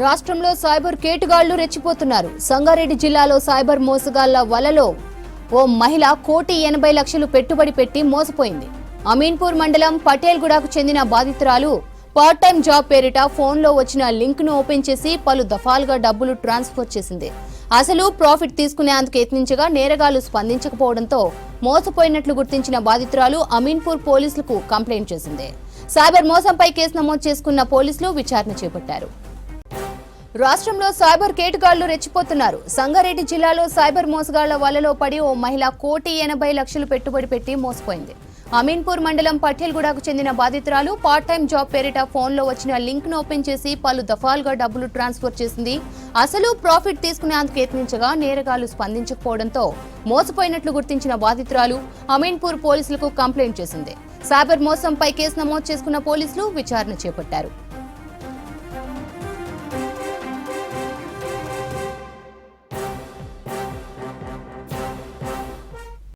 రాష్ట్రంలో సైబర్ కేటుగాళ్లు రెచ్చిపోతున్నారు. సంగారెడ్డి జిల్లాలో సైబర్ మోసగాళ్ల వలలో ఓ మహిళ 1,80,00,000 పెట్టుబడి పెట్టి మోసపోయింది. అమీన్పూర్ మండలం పటేల్గూడకు చెందిన బాధితురాలు పార్ట్ టైం జాబ్ పేరిట ఫోన్లో వచ్చిన లింక్ ను ఓపెన్ చేసి పలు దఫాలుగా డబ్బులు ట్రాన్స్ఫర్ చేసింది. అసలు ప్రాఫిట్ తీసుకునేందుకు యత్నించగా నేరగాళ్లు స్పందించకపోవడంతో మోసపోయినట్లు గుర్తించిన బాధితురాలు అమీన్పూర్ పోలీసులకు కంప్లైంట్ చేసింది. సైబర్ మోసంపై కేసు నమోదు చేసుకున్న పోలీసులు విచారణ చేపట్టారు. రాష్ట్రంలో సైబర్ కేటుగాళ్లు రెచ్చిపోతున్నారు. సంగారెడ్డి జిల్లాలో సైబర్ మోసగాళ్ల వలలో పడి ఓ మహిళ 1,80,00,000 పెట్టుబడి పెట్టి మోసపోయింది. అమీన్పూర్ మండలం పటేల్గూడకు చెందిన బాధితురాలు పార్ట్ టైం జాబ్ పేరిట ఫోన్లో వచ్చిన లింక్ ను ఓపెన్ చేసి పలు దఫాలుగా డబ్బులు ట్రాన్స్ఫర్ చేసింది. అసలు ప్రాఫిట్ తీసుకునేందుకు యత్నించగా నేరగాళ్లు స్పందించకపోవడంతో మోసపోయినట్లు గుర్తించిన బాధితురాలు అమీన్పూర్ పోలీసులకు కంప్లైంట్ చేసింది. సైబర్ మోసంపై కేసు నమోదు చేసుకున్న పోలీసులు విచారణ చేపట్టారు.